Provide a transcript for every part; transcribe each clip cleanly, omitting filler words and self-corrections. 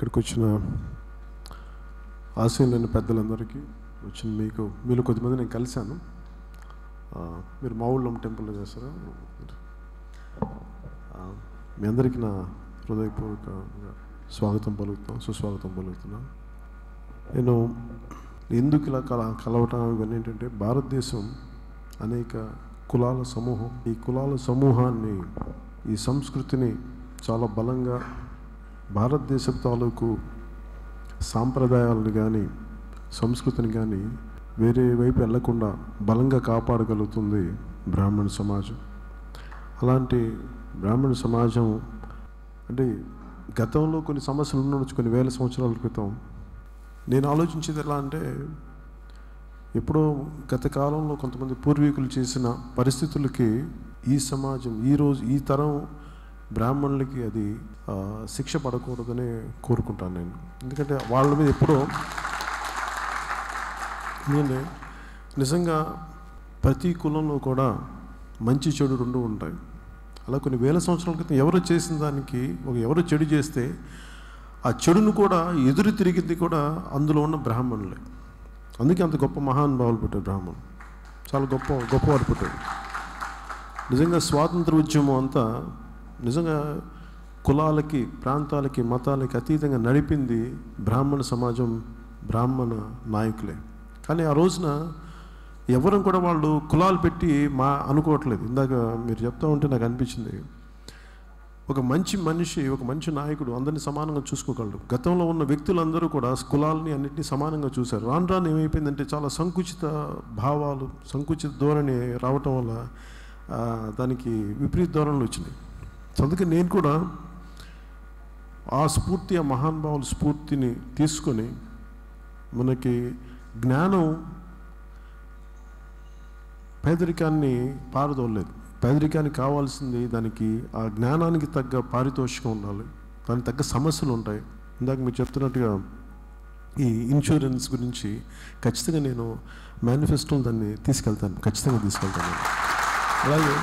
ఇక్కడికి వచ్చిన ఆశీనులైన పెద్దలందరికీ వచ్చిన మీలో కొద్దిమంది నేను కలిశాను. మీరు మా ఊళ్ళో టెంపుల్లో చేస్తారా? మీ అందరికీ నా హృదయపూర్వక స్వాగతం పలుకుతాం, సుస్వాగతం పలుకుతున్నాను. నేను ఎందుకు ఇలా కలవటం ఇవన్నీ ఏంటంటే, భారతదేశం అనేక కులాల సమూహం. ఈ కులాల సమూహాన్ని, ఈ సంస్కృతిని చాలా బలంగా భారతదేశ తాలూకు సాంప్రదాయాలను కానీ సంస్కృతిని కానీ వేరే వైపు వెళ్లకుండా బలంగా కాపాడగలుగుతుంది బ్రాహ్మణ సమాజం. అలాంటి బ్రాహ్మణ సమాజం అంటే గతంలో కొన్ని సమస్యలు ఉండవచ్చు. కొన్ని వేల సంవత్సరాల క్రితం నేను ఆలోచించేది ఎలా అంటే, ఎప్పుడో గత కాలంలో కొంతమంది పూర్వీకులు చేసిన పరిస్థితులకి ఈ సమాజం ఈ తరం బ్రాహ్మణులకి అది శిక్ష పడకూడదని కోరుకుంటాను నేను. ఎందుకంటే వాళ్ళ మీద ఎప్పుడో నేను నిజంగా ప్రతి కులంలో కూడా మంచి చెడు రెండు ఉంటాయి. అలా కొన్ని వేల సంవత్సరాల క్రితం ఎవరు చేసిన దానికి ఎవరు చెడు చేస్తే ఆ చెడును కూడా ఎదురు తిరిగింది కూడా అందులో ఉన్న బ్రాహ్మణులే. అందుకే అంత గొప్ప మహానుభావులు పుట్టారు బ్రాహ్మణులు. చాలా గొప్పవారు పుట్టారు. నిజంగా స్వాతంత్ర ఉద్యమం అంతా నిజంగా కులాలకి, ప్రాంతాలకి, మతాలకి అతీతంగా నడిపింది బ్రాహ్మణ సమాజం, బ్రాహ్మణ నాయకులే. కానీ ఆ రోజున ఎవరు కూడా వాళ్ళు కులాలు పెట్టి అనుకోవట్లేదు. ఇందాక మీరు చెప్తా ఉంటే నాకు అనిపించింది, ఒక మంచి మనిషి, ఒక మంచి నాయకుడు అందరినీ సమానంగా చూసుకోగలడు. గతంలో ఉన్న వ్యక్తులందరూ కూడా కులాలని అన్నింటినీ సమానంగా చూశారు. రాను ఏమైపోయిందంటే చాలా సంకుచిత భావాలు, సంకుచిత ధోరణి రావటం వల్ల దానికి విపరీత ధోరణులు వచ్చినాయి. అందుకే నేను కూడా ఆ స్ఫూర్తి, ఆ మహానుభావుల స్ఫూర్తిని తీసుకొని, మనకి జ్ఞానం పేదరికాన్ని పారదోలేదు. పేదరికానికి కావాల్సింది దానికి ఆ జ్ఞానానికి తగ్గ పారితోషికం ఉండాలి, దానికి తగ్గ సమస్యలు ఉంటాయి. ఇందాక మీరు చెప్తున్నట్టుగా ఈ ఇన్సూరెన్స్ గురించి ఖచ్చితంగా నేను మేనిఫెస్టోని దాన్ని ఖచ్చితంగా తీసుకెళ్తాను. అలాగే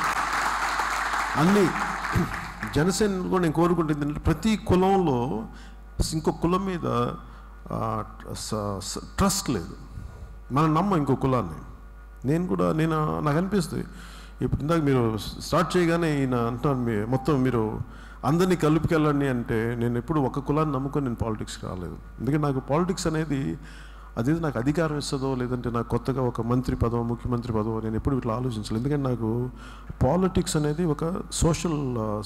అన్నీ జనసేన కూడా నేను కోరుకుంటుంది ఏంటంటే, ప్రతి కులంలో ఇంకో కులం మీద ట్రస్ట్ లేదు. మనం నమ్మం ఇంకో కులాన్ని. నాకు అనిపిస్తుంది, ఇప్పుడు ఇందాక మీరు స్టార్ట్ చేయగానే ఈయన అంటున్నాను, మొత్తం మీరు అందరినీ కలుపుకెళ్ళండి అంటే, నేను ఎప్పుడు ఒక కులాన్ని నమ్ముకొని నేను పాలిటిక్స్కి రాలేదు. ఎందుకంటే నాకు పాలిటిక్స్ అనేది అదేదో నాకు అధికారం ఇస్తుందో, లేదంటే నాకు కొత్తగా ఒక మంత్రి పదవి, ముఖ్యమంత్రి పదవి, నేను ఎప్పుడు ఇట్లా ఆలోచించలేదు. ఎందుకంటే నాకు పాలిటిక్స్ అనేది ఒక సోషల్,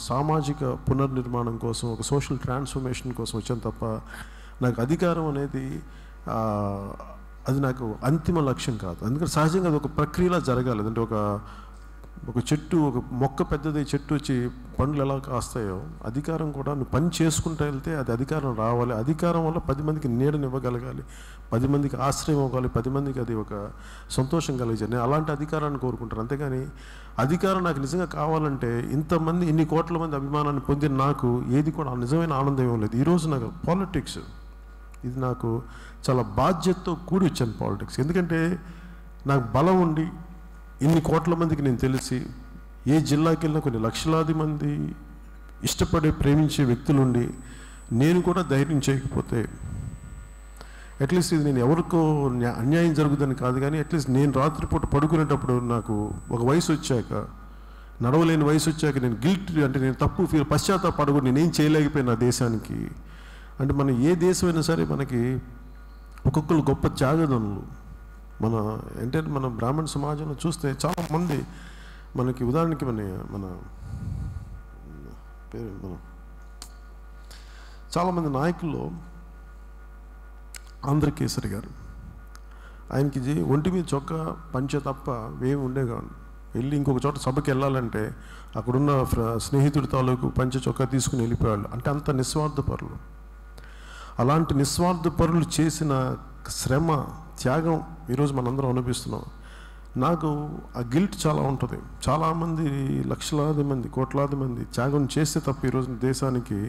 సామాజిక పునర్నిర్మాణం కోసం, ఒక సోషల్ ట్రాన్స్ఫర్మేషన్ కోసం వచ్చాను తప్ప, నాకు అధికారం అనేది అది నాకు అంతిమ లక్ష్యం కాదు. అందుకని సహజంగా అది ఒక ప్రక్రియలా జరగాలి. అంటే ఒక చెట్టు, ఒక మొక్క పెద్దది చెట్టు వచ్చి పండ్లు ఎలా కాస్తాయో, అధికారం కూడా నువ్వు పని చేసుకుంటూ వెళ్తే అది అధికారం రావాలి. అధికారం వల్ల 10 మందికి నీడనివ్వగలగాలి, 10 మందికి ఆశ్రయం ఇవ్వాలి, 10 మందికి అది ఒక సంతోషం కలిగించాలి. నేను అలాంటి అధికారాన్ని కోరుకుంటాను. అంతేగాని అధికారం నాకు నిజంగా కావాలంటే ఇంతమంది, ఇన్ని కోట్ల మంది అభిమానాన్ని పొందిన నాకు ఏది కూడా నిజమైన ఆనందం ఇవ్వలేదు. ఈరోజు నాకు పాలిటిక్స్ ఇది నాకు చాలా బాధ్యతతో కూడి వచ్చాను పాలిటిక్స్. ఎందుకంటే నాకు బలం ఉండి ఇన్ని కోట్ల మందికి నేను తెలిసి, ఏ జిల్లాకి వెళ్ళినా కొన్ని లక్షలాది మంది ఇష్టపడే, ప్రేమించే వ్యక్తులుండి నేను కూడా ధైర్యం చేయకపోతే, అట్లీస్ట్ ఇది నేను ఎవరికో అన్యాయం జరుగుతుందని కాదు, కానీ అట్లీస్ట్ నేను రాత్రిపూట పడుకునేటప్పుడు నాకు ఒక వయసు వచ్చాక, నడవలేని వయసు వచ్చాక నేను గిల్ట్, అంటే నేను తప్పు పశ్చాత్తాపడకూడదు, నేనేం చేయలేకపోయినా దేశానికి. అంటే మనం ఏ దేశమైనా సరే మనకి ఒక్కొక్కరు గొప్ప త్యాగదనులు. మన బ్రాహ్మణ సమాజంలో చూస్తే చాలామంది మనకి, ఉదాహరణకి మన చాలామంది నాయకుల్లో ఆంధ్రకేసరి గారు, ఆయనకి ఒంటి మీద చొక్కా, పంచె తప్ప ఏమి ఉండే కాదు. వెళ్ళి ఇంకొక చోట సభకి వెళ్ళాలంటే అక్కడున్న స్నేహితుడి తాలూకు పంచె చొక్కా తీసుకుని వెళ్ళిపోయాళ్ళు. అంటే అంత నిస్వార్థపరులు. అలాంటి నిస్వార్థపరులు చేసిన శ్రమ, త్యాగం ఈరోజు మనందరం అనిపిస్తున్నాం. నాకు ఆ గిల్ట్ చాలా ఉంటుంది. చాలామంది, లక్షలాది మంది, కోట్లాది మంది త్యాగం చేస్తే తప్ప ఈరోజు దేశానికి,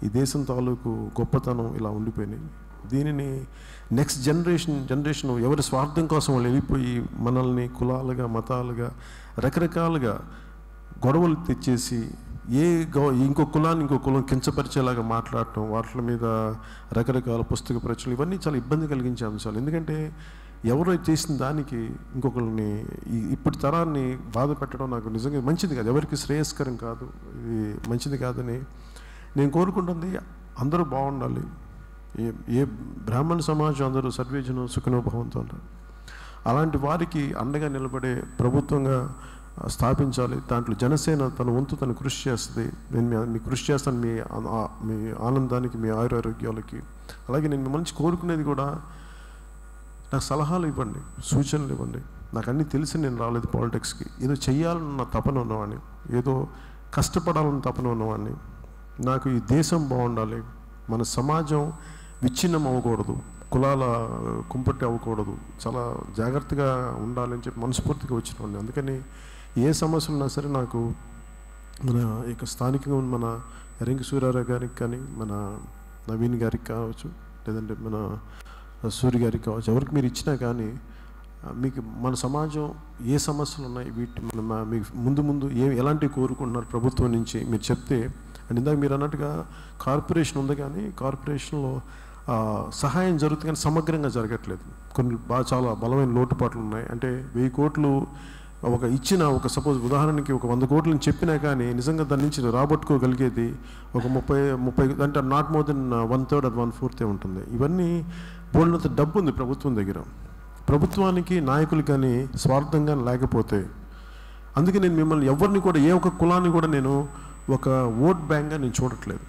ఈ దేశం తాలూకు గొప్పతనం ఇలా ఉండిపోయినాయి. దీనిని నెక్స్ట్ జనరేషన్ ఎవరి స్వార్థం కోసం వాళ్ళు వెళ్ళిపోయి మనల్ని కులాలుగా, మతాలుగా, రకరకాలుగా గొడవలు తెచ్చేసి ఇంకో కులాన్ని ఇంకో కులం కించపరిచేలాగా మాట్లాడటం, వాటి మీద రకరకాల పుస్తక ప్రచురణ, ఇవన్నీ చాలా ఇబ్బంది కలిగించే అంశాలు. ఎందుకంటే ఎవరో చేసిన దానికి ఇంకొకరిని ఇప్పటి తరాన్ని బాధ పెట్టడం నాకు నిజంగా మంచిది కాదు, ఎవరికి శ్రేయస్కరం కాదు, ఇది మంచిది కాదని నేను కోరుకుంటుంది. అందరూ బాగుండాలి, ఏ బ్రాహ్మణ సమాజం అందరూ సర్వేజనం సుఖనోభవంతో ఉంటారు. అలాంటి వారికి అండగా నిలబడే ప్రభుత్వంగా స్థాపించాలి. దాంట్లో జనసేన తన వంతు తను కృషి చేస్తుంది. నేను మీ కృషి చేస్తాను, మీ ఆనందానికి, మీ ఆరోగ్యాలకి. అలాగే నేను మంచి కోరుకునేది కూడా, నాకు సలహాలు ఇవ్వండి, సూచనలు ఇవ్వండి. నాకు అన్నీ తెలిసి నేను రాలేదు పాలిటిక్స్కి. ఏదో చెయ్యాలన్న తపన ఉన్నవాడిని, ఏదో కష్టపడాలన్న తపన ఉన్నవాడిని. నాకు ఈ దేశం బాగుండాలి, మన సమాజం విచ్ఛిన్నం అవ్వకూడదు, కులాల కుంపట్టి అవ్వకూడదు, చాలా జాగ్రత్తగా ఉండాలని చెప్పి మనస్ఫూర్తిగా వచ్చినండి. అందుకని ఏ సమస్యలు ఉన్నా సరే నాకు మన ఇక స్థానికంగా మన ఎర్రంకి సూర్యారావు గారికి కానీ, మన నవీన్ గారికి కావచ్చు, లేదంటే మన సూర్య గారికి కావచ్చు, ఎవరికి మీరు ఇచ్చినా కానీ మీకు మన సమాజం ఏ సమస్యలు ఉన్నాయి, వీటి మీకు ముందు ఎలాంటివి కోరుకుంటున్నారు ప్రభుత్వం నుంచి మీరు చెప్తే. అండ్ ఇందాక మీరు అన్నట్టుగా కార్పొరేషన్ ఉంది, కానీ కార్పొరేషన్లో సహాయం జరుగుతుంది కానీ సమగ్రంగా జరగట్లేదు. కొన్ని చాలా బలమైన లోటుపాట్లు ఉన్నాయి. అంటే 1000 కోట్లు ఒక సపోజ్ ఉదాహరణకి ఒక 100 కోట్లని చెప్పినా కానీ నిజంగా దాని నుంచి రాబట్టుకోగలిగేది ఒక 30 అంటే నాట్ మోర్ దెన్ 1/3 or 1/4 ఉంటుంది. ఇవన్నీ బోల్డంత డబ్బు ఉంది ప్రభుత్వం దగ్గర. ప్రభుత్వానికి నాయకులు కానీ స్వార్థంగా లేకపోతే, అందుకే నేను మిమ్మల్ని ఎవరిని కూడా, ఏ ఒక్క కులాన్ని కూడా నేను ఒక ఓట్ బ్యాంక్గా నేను చూడట్లేదు.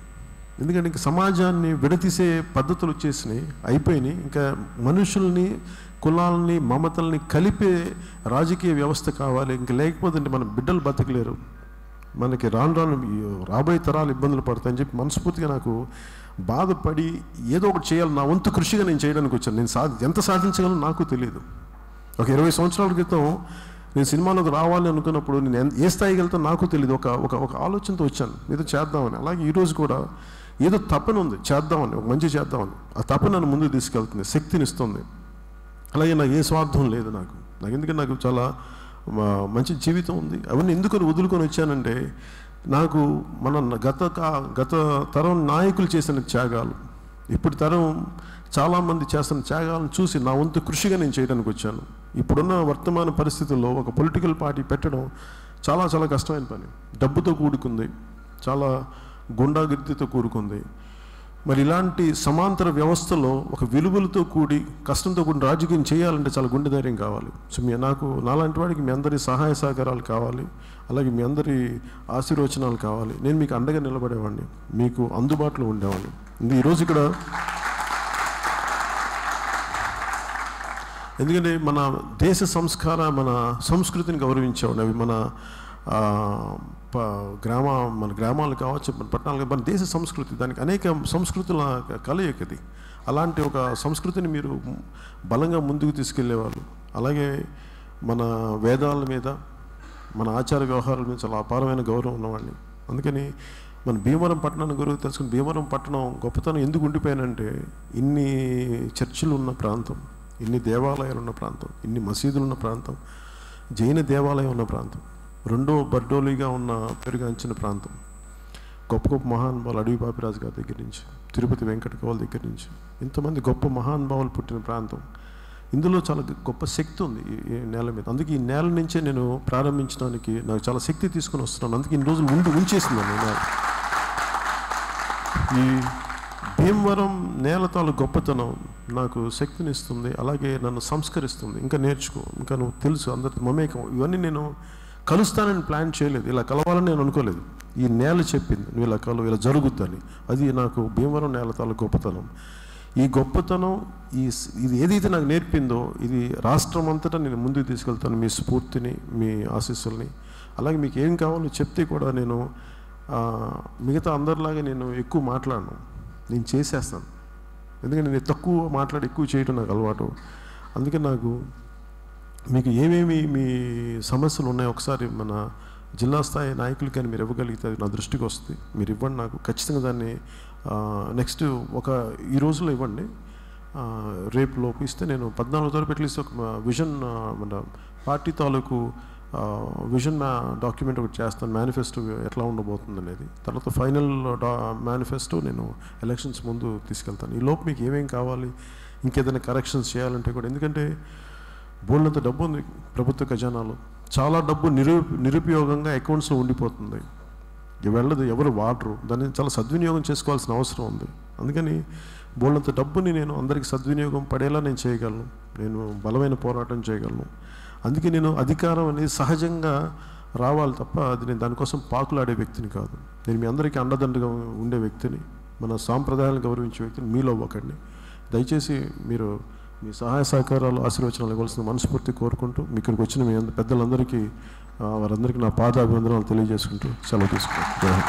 ఎందుకంటే ఇంకా సమాజాన్ని విడతీసే పద్ధతులు వచ్చేసినాయి, అయిపోయినాయి. ఇంకా మనుషుల్ని, కులాలని, మమతల్ని కలిపే రాజకీయ వ్యవస్థ కావాలి. ఇంకా లేకపోతే మన బిడ్డలు బతకలేరు, మనకి రాబోయే తరాలు ఇబ్బందులు పడతాయని చెప్పి మనస్ఫూర్తిగా నాకు బాధపడి ఏదో ఒకటి చేయాలి, నా వంతు కృషిగా నేను చేయడానికి వచ్చాను. నేను ఎంత సాధించగలను నాకు తెలియదు. ఒక 20 సంవత్సరాల క్రితం నేను సినిమాలోకి రావాలి అనుకున్నప్పుడు నేను ఏ స్థాయికి వెళ్తాను నాకు తెలియదు. ఒక ఆలోచనతో వచ్చాను, ఏదో చేద్దామని. అలాగే ఈరోజు కూడా ఏదో తపన ఉంది, చేద్దామని, ఒక మంచి చేద్దామని. ఆ తపన నన్ను ముందుకు తీసుకెళ్తుంది, శక్తిని ఇస్తుంది. అలాగే నాకు ఏ స్వార్థం లేదు నాకు ఎందుకంటే నాకు చాలా మంచి జీవితం ఉంది. అవన్నీ ఎందుకని వదులుకొని వచ్చానంటే, నాకు మన గత తరం నాయకులు చేసిన త్యాగాలు, ఇప్పుడు తరం చాలామంది చేస్తున్న త్యాగాలను చూసి నా వంతు కృషిగా నేను చేయడానికి వచ్చాను. ఇప్పుడున్న వర్తమాన పరిస్థితుల్లో ఒక పొలిటికల్ పార్టీ పెట్టడం చాలా చాలా కష్టమైన పని. డబ్బుతో కూడుకుంది, చాలా గుండాగిరితో కూడుకుంది. మరి ఇలాంటి సమాంతర వ్యవస్థలో ఒక విలువలతో కూడి, కష్టంతో కూడిన రాజకీయం చేయాలంటే చాలా గుండె ధైర్యం కావాలి. సో నాలాంటి వాడికి మీ అందరి సహాయ సహకారాలు కావాలి, అలాగే మీ అందరి ఆశీర్వచనాలు కావాలి. నేను మీకు అండగా నిలబడేవాడిని, మీకు అందుబాటులో ఉండేవాడిని. ఈరోజు ఇక్కడ ఎందుకంటే మన దేశ మన సంస్కృతిని గౌరవించేవాడిని. అవి మన గ్రామాలు కావచ్చు, మన పట్టణాలు, మన దేశ సంస్కృతి, దానికి అనేక సంస్కృతుల కలయికది. అలాంటి ఒక సంస్కృతిని మీరు బలంగా ముందుకు తీసుకెళ్లేవాళ్ళు. అలాగే మన వేదాల మీద, మన ఆచార వ్యవహారాల మీద చాలా అపారమైన గౌరవం ఉన్నవాడిని. అందుకని మన భీమవరం పట్టణాన్ని గురించి తెలుసుకుని, భీమవరం పట్టణం గొప్పతనం ఎందుకు ఉండిపోయానంటే, ఇన్ని చర్చిలు ఉన్న ప్రాంతం, ఇన్ని దేవాలయాలు ఉన్న ప్రాంతం, ఇన్ని మసీదులు ఉన్న ప్రాంతం, జైన దేవాలయం ఉన్న ప్రాంతం, రెండో బర్డోలిగా ఉన్న పెరుగాంచిన ప్రాంతం, గొప్ప గొప్ప మహానుభావులు అడవి పాపిరాజు గారి దగ్గర నుంచి, తిరుపతి వెంకట కవుల దగ్గర నుంచి, ఇంతమంది గొప్ప మహానుభావులు పుట్టిన ప్రాంతం. ఇందులో చాలా గొప్ప శక్తి ఉంది ఈ నేల మీద. అందుకే ఈ నేల నుంచే నేను ప్రారంభించడానికి నాకు చాలా శక్తి తీసుకొని వస్తున్నాను. అందుకే ఇన్ని రోజులు ముందు ఉంచేసిందండి నేను. ఈ భీమవరం నేలతాలు గొప్పతనం నాకు శక్తినిస్తుంది, అలాగే నన్ను సంస్కరిస్తుంది. ఇంకా నేర్చుకో, ఇంకా నువ్వు తెలుసు, అందరితో మమేకం. ఇవన్నీ నేను కలుస్తానని ప్లాన్ చేయలేదు, ఇలా కలవాలని నేను అనుకోలేదు. ఈ నేల చెప్పింది నువ్వు ఇలా కలువు, ఇలా జరుగుద్దని. అది నాకు భీమవరం నేలతాల గొప్పతనం. ఈ గొప్పతనం ఇది ఏదైతే నాకు నేర్పిందో, ఇది రాష్ట్రం అంతటా నేను ముందుకు తీసుకెళ్తాను. మీ స్ఫూర్తిని, మీ ఆశీస్సుల్ని, అలాగే మీకు ఏం కావాలో చెప్తే కూడా నేను మిగతా అందరిలాగా నేను ఎక్కువ మాట్లాడను, నేను చేసేస్తాను. ఎందుకంటే నేను తక్కువ మాట్లాడి ఎక్కువ చేయడం నాకు అలవాటు. అందుకే నాకు మీకు ఏమేమి మీ సమస్యలు ఉన్నాయో ఒకసారి మన జిల్లా స్థాయి నాయకులకి కానీ మీరు ఇవ్వగలిగితే అది నా దృష్టికి వస్తుంది. మీరు ఇవ్వండి, నాకు ఖచ్చితంగా దాన్ని నెక్స్ట్ ఈ రోజులో ఇవ్వండి. రేపు లోపు ఇస్తే నేను 14వ తారీఖు అట్లీస్ట్ ఒక విజన్, మన పార్టీ తాలూకు విజన్ డాక్యుమెంట్ ఒకటి చేస్తాను, మేనిఫెస్టో ఎట్లా ఉండబోతుంది అనేది. తర్వాత ఫైనల్ మేనిఫెస్టో నేను ఎలక్షన్స్ ముందు తీసుకెళ్తాను. ఈ లోపు మీకు ఏమేం కావాలి, ఇంకేదైనా కరెక్షన్స్ చేయాలంటే కూడా, ఎందుకంటే బోల్డంత డబ్బు ఉంది ప్రభుత్వ ఖజానాలో, చాలా డబ్బు నిరుపయోగంగా అకౌంట్స్లో ఉండిపోతుంది, వెళ్ళదు, ఎవరు వాడరు, దాన్ని చాలా సద్వినియోగం చేసుకోవాల్సిన అవసరం ఉంది. అందుకని బోల్డంత డబ్బుని నేను అందరికీ సద్వినియోగం పడేలా నేను చేయగలను, నేను బలమైన పోరాటం చేయగలను. అందుకే నేను అధికారం అనేది సహజంగా రావాలి తప్ప అది నేను దానికోసం పాకులాడే వ్యక్తిని కాదు. నేను మీ అందరికీ అండదండగా ఉండే వ్యక్తిని, మన సాంప్రదాయాలను గౌరవించే వ్యక్తిని. మీలో ఒకడిని. దయచేసి మీరు మీ సహాయ సహకారాలు, ఆశీర్వచనాలు ఇవ్వాల్సిన మనస్ఫూర్తి కోరుకుంటూ, మీ ఇక్కడికి వచ్చిన మీ పెద్దలందరికీ వారందరికీ నా పాదాభివందనాలు తెలియజేసుకుంటూ సెలవు తీసుకుంటాను.